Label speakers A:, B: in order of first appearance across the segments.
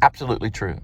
A: Absolutely true.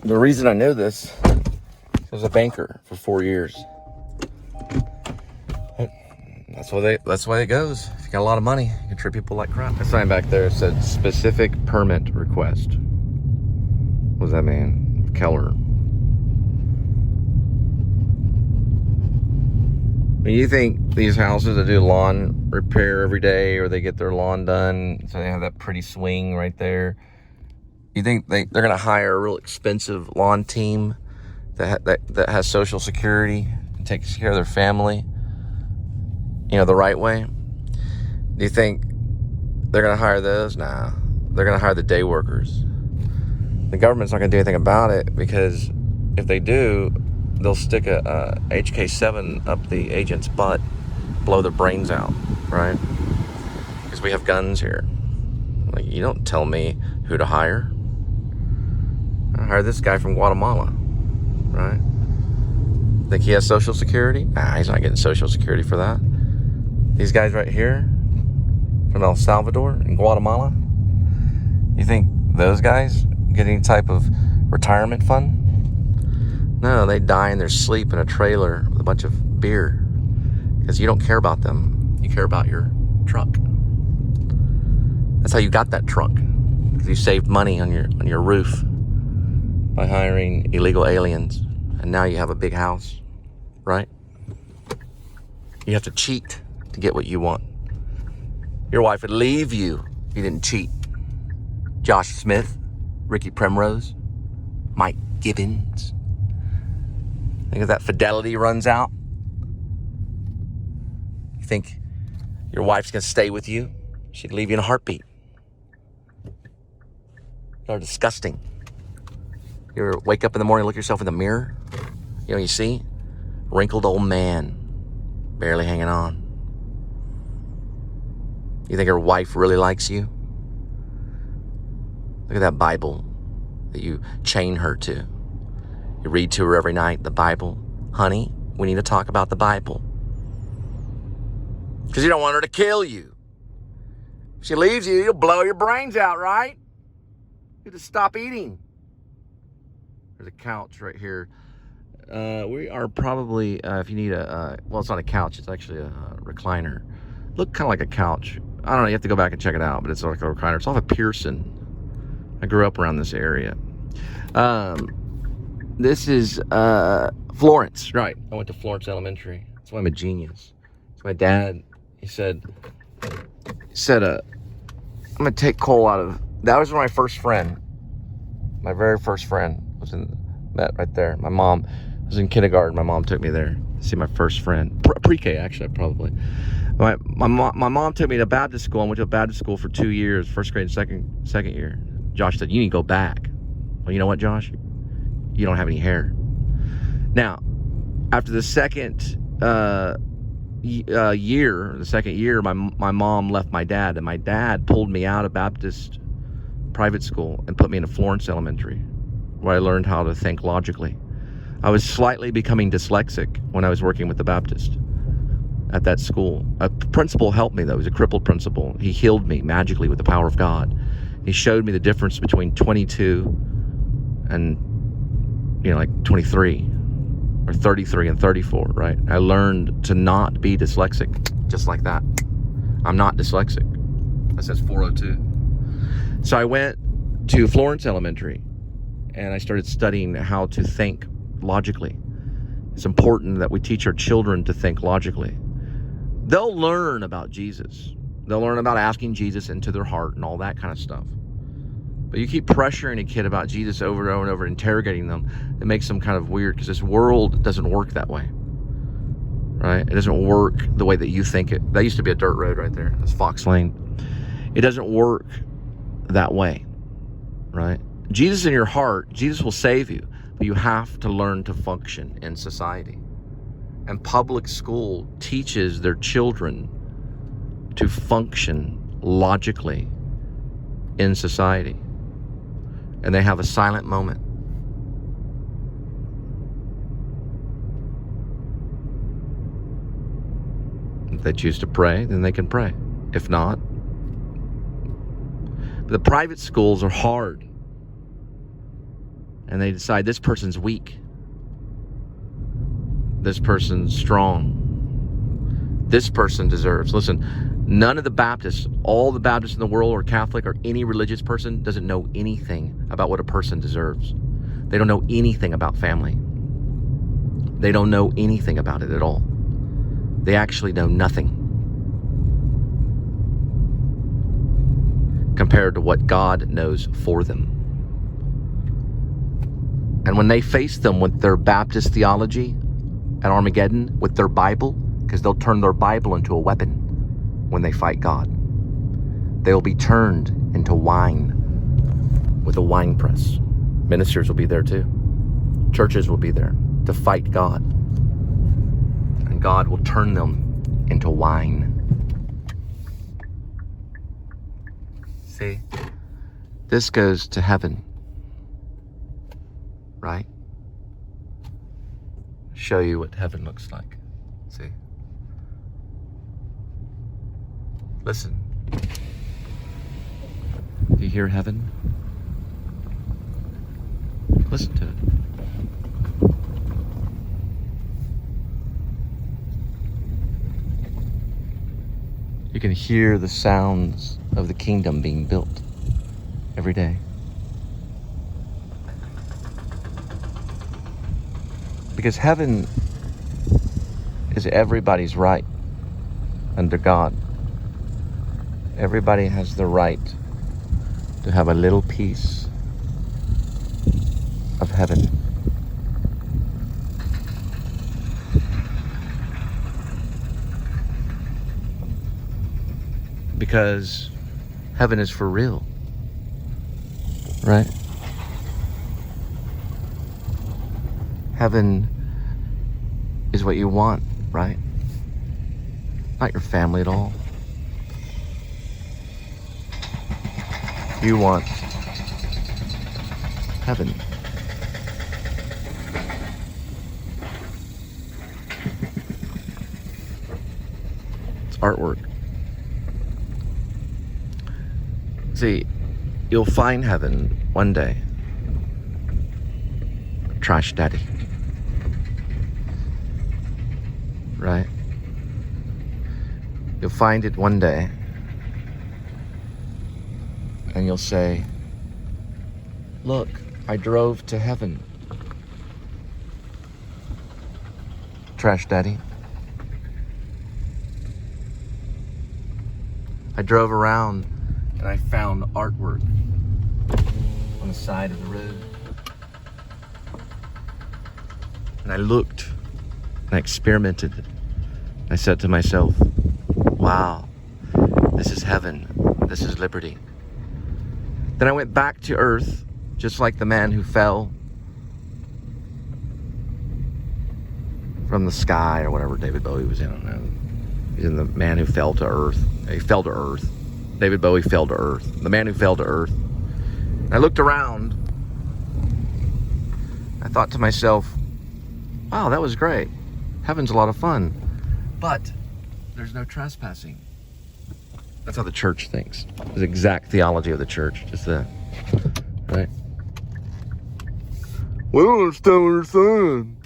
A: The reason I knew this, I was a banker for 4 years. That's why it goes. If you got a lot of money, you can treat people like crap. The sign back there said specific permit request. What does that mean? Keller. I mean, you think these houses that do lawn repair every day, or they get their lawn done, so they have that pretty swing right there, you think they're going to hire a real expensive lawn team that has Social Security and takes care of their family, the right way? Do you think they're going to hire those? Nah, they're going to hire the day workers. The government's not going to do anything about it, because if they do, they'll stick a HK7 up the agent's butt, blow their brains out, right? Because we have guns here. Like, you don't tell me who to hire. I hired this guy from Guatemala, right? Think he has Social Security? Nah, he's not getting Social Security for that. These guys right here from El Salvador and Guatemala, you think those guys get any type of retirement fund? No, they die in their sleep in a trailer with a bunch of beer, because you don't care about them. You care about your truck. That's how you got that truck, because you saved money on your roof by hiring illegal aliens, and now you have a big house, right? You have to cheat to get what you want. Your wife would leave you if you didn't cheat. Josh Smith, Ricky Primrose, Mike Gibbons. Think if that fidelity runs out, you think your wife's gonna stay with you? She'd leave you in a heartbeat. You're disgusting. You ever wake up in the morning, look yourself in the mirror? You know what you see? Wrinkled old man, barely hanging on. You think your wife really likes you? Look at that Bible that you chain her to. You read to her every night, the Bible. Honey, we need to talk about the Bible. Because you don't want her to kill you. If she leaves you, you'll blow your brains out, right? You just stop eating. There's a couch right here. We are probably, if you need well, it's not a couch. It's actually a recliner. Look kind of like a couch. I don't know. You have to go back and check it out, but it's like a recliner. It's off of Pearson. I grew up around this area. This is Florence, right? I went to Florence Elementary. That's why I'm a genius. So my dad, he said, I'm gonna take coal out of. That was my first friend. My very first friend was in that right there. My mom was in kindergarten. My mom took me there to see my first friend. Pre-K, actually, probably. My mom took me to Baptist school. I went to a Baptist school for 2 years, first grade and second year. Josh said, you need to go back. Well, you know what, Josh? You don't have any hair. Now, after the second year, my mom left my dad, and my dad pulled me out of Baptist private school and put me in a Florence Elementary, where I learned how to think logically. I was slightly becoming dyslexic when I was working with the Baptist at that school. A principal helped me, though. He was a crippled principal. He healed me magically with the power of God. He showed me the difference between 22 and, like 23 or 33 and 34, right? I learned to not be dyslexic just like that. I'm not dyslexic. That says 402. So I went to Florence Elementary and I started studying how to think logically. It's important that we teach our children to think logically. They'll learn about Jesus. They'll learn about asking Jesus into their heart and all that kind of stuff. But you keep pressuring a kid about Jesus over and over and over, interrogating them, it makes them kind of weird, because this world doesn't work that way, right? It doesn't work the way that you think it. That used to be a dirt road right there. That's Fox Lane. It doesn't work that way, right? Jesus in your heart, Jesus will save you, but you have to learn to function in society. And public school teaches their children to function logically in society. And they have a silent moment. If they choose to pray, then they can pray. If not, but the private schools are hard. And they decide this person's weak. This person's strong. This person deserves. Listen, none of the Baptists, all the Baptists in the world, or Catholic, or any religious person, doesn't know anything about what a person deserves. They don't know anything about family. They don't know anything about it at all. They actually know nothing compared to what God knows for them. And when they face them with their Baptist theology at Armageddon, with their Bible, because they'll turn their Bible into a weapon when they fight God. They'll be turned into wine with a wine press. Ministers will be there too. Churches will be there to fight God. And God will turn them into wine. See? This goes to heaven. Right? Show you what heaven looks like. See? Listen. Do you hear heaven? Listen to it. You can hear the sounds of the kingdom being built every day. Because heaven is everybody's right under God. Everybody has the right to have a little piece of heaven. Because heaven is for real, right? Heaven is what you want, right? Not your family at all. You want heaven. It's artwork. See, you'll find heaven one day. Trash daddy. Right? You'll find it one day. And you'll say, look, I drove to heaven. Trash daddy. I drove around and I found artwork on the side of the road. And I looked and I experimented. I said to myself, wow, this is heaven. This is liberty. Then I went back to earth, just like the man who fell from the sky, or whatever David Bowie was in. I don't know. He's in The Man Who Fell to Earth. He fell to earth. David Bowie fell to earth. The man who fell to earth. And I looked around. I thought to myself, wow, that was great. Heaven's a lot of fun. But there's no trespassing. That's how the church thinks. The exact theology of the church. Just that. Right? We don't understand what you're saying.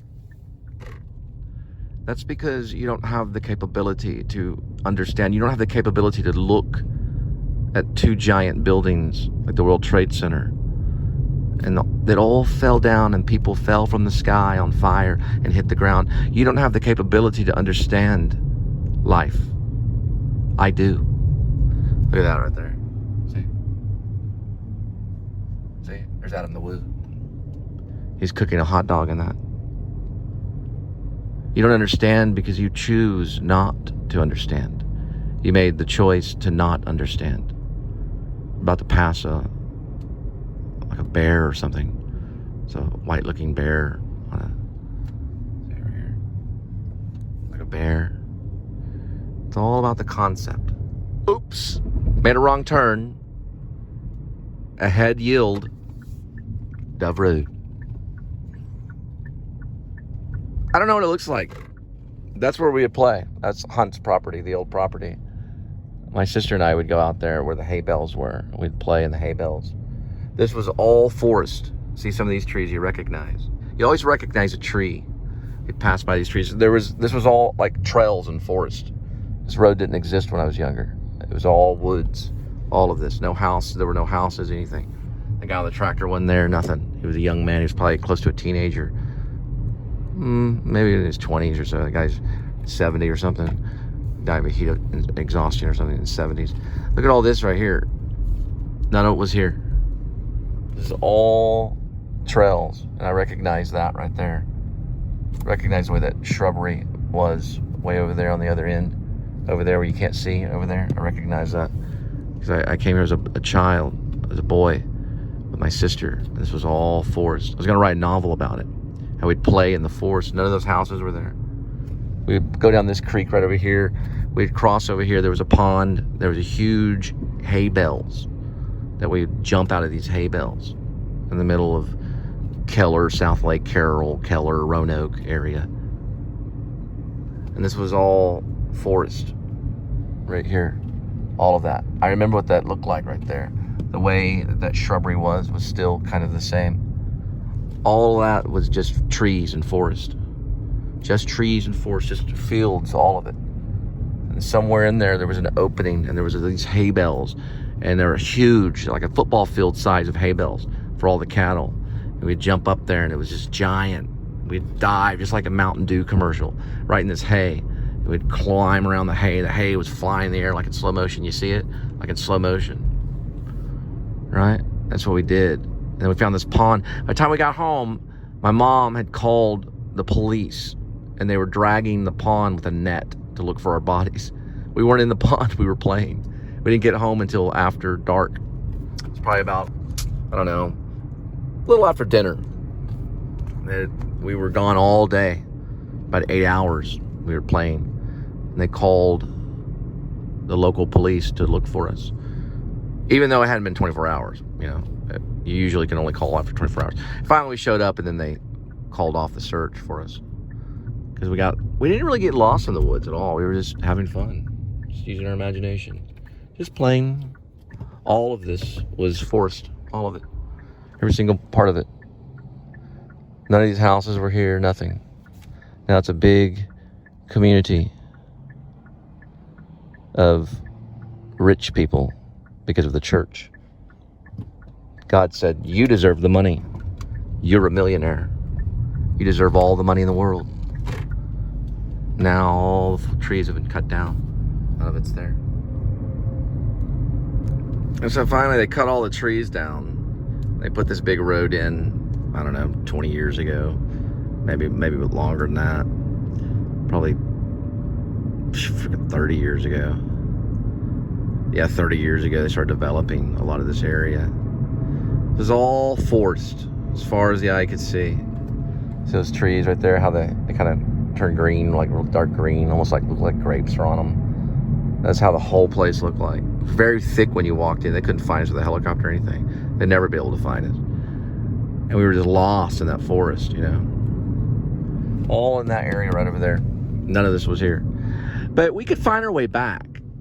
A: That's because you don't have the capability to understand. You don't have the capability to look at two giant buildings like the World Trade Center. And that all fell down and people fell from the sky on fire and hit the ground. You don't have the capability to understand life. I do. Look at that right there. See? See? There's Adam the Woo. He's cooking a hot dog in that. You don't understand because you choose not to understand. You made the choice to not understand. About to pass like a bear or something. It's a white-looking bear on a, see right here, like a bear. It's all about the concept. Oops, made a wrong turn. Ahead yield, Dove Road. I don't know what it looks like. That's where we would play. That's Hunt's property, the old property. My sister and I would go out there where the hay bales were. We'd play in the hay bales. This was all forest. See some of these trees you recognize. You always recognize a tree. You'd pass by these trees. This was all like trails and forest. This road didn't exist when I was younger. It was all woods. All of this. No house. There were no houses, anything. The guy on the tractor wasn't there, nothing. He was a young man. He was probably close to a teenager. Maybe in his 20s or so. The guy's 70 or something. Died of heat and exhaustion or something in his 70s. Look at all this right here. None of it was here. This is all trails, and I recognize that right there. Recognize the way that shrubbery was way over there on the other end. Over there where you can't see, over there. I recognize that. Because I came here as a child, as a boy, with my sister. And this was all forest. I was going to write a novel about it. How we'd play in the forest. None of those houses were there. We'd go down this creek right over here. We'd cross over here. There was a pond. There was a huge hay bales that we'd jump out of these hay bales in the middle of Keller, South Lake Carroll, Keller, Roanoke area. And this was all forest right here. All of that. I remember what that looked like right there. The way that shrubbery was still kind of the same. All that was just trees and forest. Just trees and forest, just fields, all of it. And somewhere in there was an opening, and there was these hay bales, and they were huge, like a football field size of hay bales for all the cattle. And we'd jump up there, and it was just giant. We'd dive, just like a Mountain Dew commercial, right in this hay. And we'd climb around the hay. The hay was flying in the air like in slow motion. You see it? Like in slow motion. Right? That's what we did. And then we found this pond. By the time we got home, my mom had called the police, and they were dragging the pond with a net to look for our bodies. We weren't in the pond, we were playing. We didn't get home until after dark. It was probably about, I don't know, a little after dinner. We were gone all day, about 8 hours we were playing. And they called the local police to look for us. Even though it hadn't been 24 hours, you know. You usually can only call after 24 hours. Finally we showed up, and then they called off the search for us. Because we didn't really get lost in the woods at all. We were just having fun. Just using our imagination. Just playing. All of this was forest. All of it. Every single part of it. None of these houses were here. Nothing. Now it's a big community of rich people because of the church. God said, you deserve the money. You're a millionaire. You deserve all the money in the world. Now all the trees have been cut down. None of it's there. And so finally they cut all the trees down. They put this big road in, I don't know, 20 years ago. Maybe a bit longer than that. Probably freaking 30 years ago. Yeah, 30 years ago they started developing a lot of this area. It was all forest as far as the eye could see. See those trees right there, how they kind of turn green, like real dark green, almost like look like grapes are on them. That's how the whole place looked like. Very thick when you walked in. They couldn't find us with a helicopter or anything. They'd never be able to find us. And we were just lost in that forest, you know. All in that area right over there. None of this was here. But we could find our way back.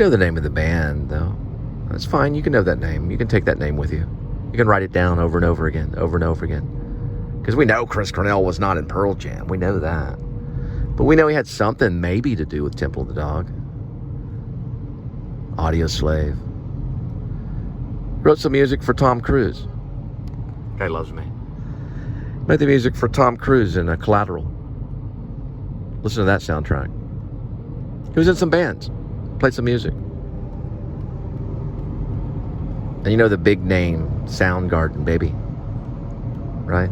A: know the name of the band, though. That's fine. You can know that name. You can take that name with you. You can write it down over and over again, Because we know Chris Cornell was not in Pearl Jam. We know that. But we know he had something maybe to do with Temple of the Dog. Audio Slave. Wrote some music for Tom Cruise. Guy loves me. Made the music for Tom Cruise in Collateral. Listen to that soundtrack. He was in some bands. Played some music. And you know the big name, Soundgarden, baby. Right?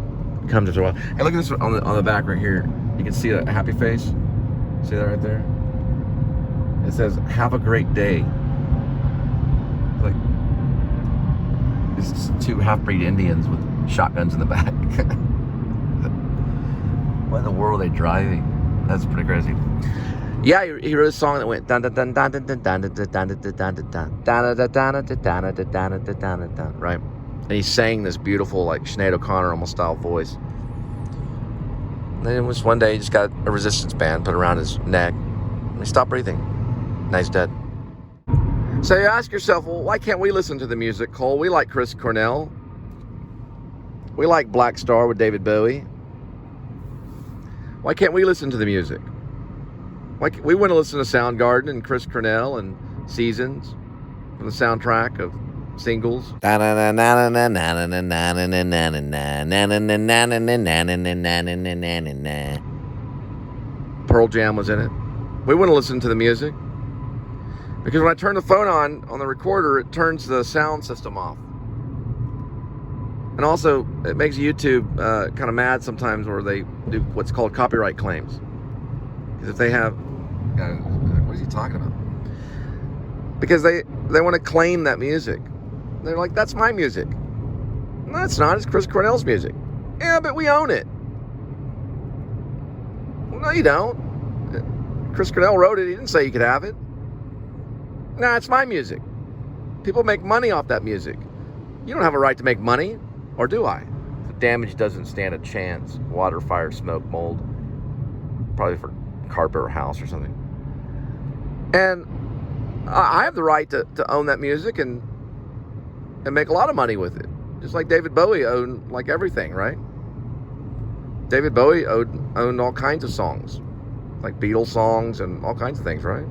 A: Comes into a while. Hey, look at this on the back right here. You can see a happy face. See that right there? It says, "Have a great day." Like, it's two half-breed Indians with shotguns in the back. What in the world are they driving? That's pretty crazy. Yeah, he wrote a song that went dun dun dun dun dun dun dun dun dun dun dun dun dun, right? And he sang this beautiful, like Sinead O'Connor almost style voice. And then it was one day he just got a resistance band put around his neck, and he stopped breathing. Now he's dead. So you ask yourself, well, why can't we listen to the music, Cole? We like Chris Cornell. We like Black Star with David Bowie. Why can't we listen to the music? We want to listen to Soundgarden and Chris Cornell and Seasons from the soundtrack of singles. Pearl Jam was in it. We want to listen to the music because when I turn the phone on the recorder, it turns the sound system off. And also, it makes YouTube kind of mad sometimes where they do what's called copyright claims. Because if they have... what is he talking about? Because they want to claim that music. They're like, that's my music. No, it's not. It's Chris Cornell's music. Yeah, but we own it. Well, no, you don't. Chris Cornell wrote it. He didn't say you could have it. No, it's my music. People make money off that music. You don't have a right to make money. Or do I? The damage doesn't stand a chance. Water, fire, smoke, mold. Probably for carpet or house or something. And I have the right to own that music and make a lot of money with it. Just like David Bowie owned like everything, right? David Bowie owned all kinds of songs. Like Beatles songs and all kinds of things, right?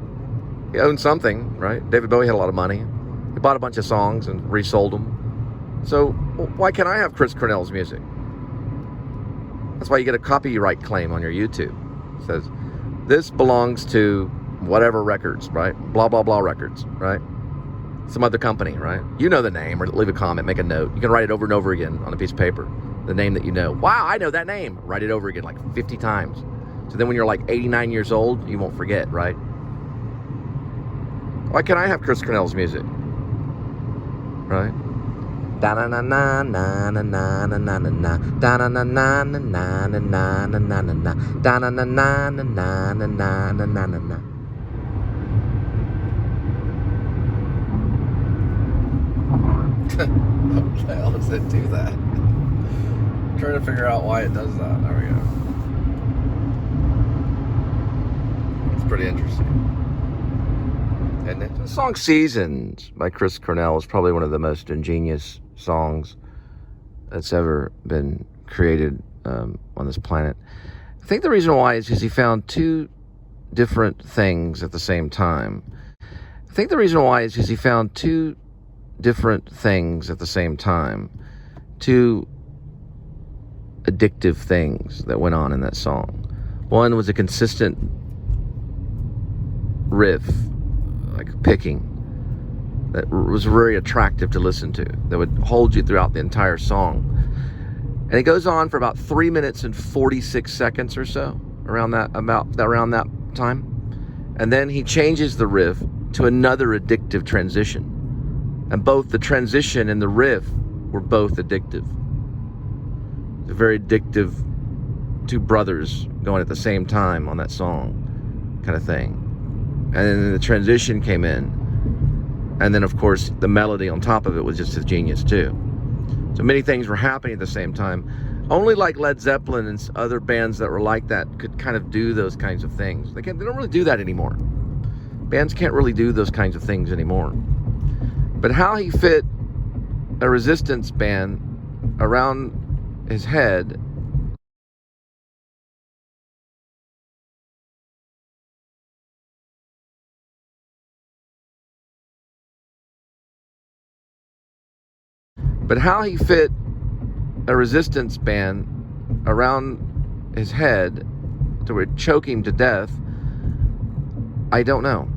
A: He owned something, right? David Bowie had a lot of money. He bought a bunch of songs and resold them. So why can't I have Chris Cornell's music? That's why you get a copyright claim on your YouTube. It says, this belongs to whatever records, right? Blah, blah, blah records, right? Some other company, right? You know the name, or leave a comment, make a note. You can write it over and over again on a piece of paper. The name that you know. Wow, I know that name. Write it over again like 50 times. So then when you're like 89 years old, you won't forget, right? Why can't I have Chris Cornell's music? Right? Da na na na na na na na na na da na na na na na na na na na na da na na na na na na na na na na. What the hell does it do that? I'm trying to figure out why it does that. There we go. It's pretty interesting. And the song Seasons by Chris Cornell is probably one of the most ingenious songs that's ever been created on this planet. I think the reason why is because he found two different things at the same time. I think the reason why is because he found two different things at the same time. Two addictive things that went on in that song. One was a consistent riff, like picking, that was very attractive to listen to, that would hold you throughout the entire song. And it goes on for about 3 minutes and 46 seconds or so, around that time. And then he changes the riff to another addictive transition. And both the transition and the riff were both addictive. It's a very addictive two brothers going at the same time on that song, kind of thing. And then the transition came in. And then, of course, the melody on top of it was just as genius, too. So many things were happening at the same time. Only like Led Zeppelin and other bands that were like that could kind of do those kinds of things. They don't really do that anymore. Bands can't really do those kinds of things anymore. But how he fit a resistance band around his head around his head to choke him to death, I don't know.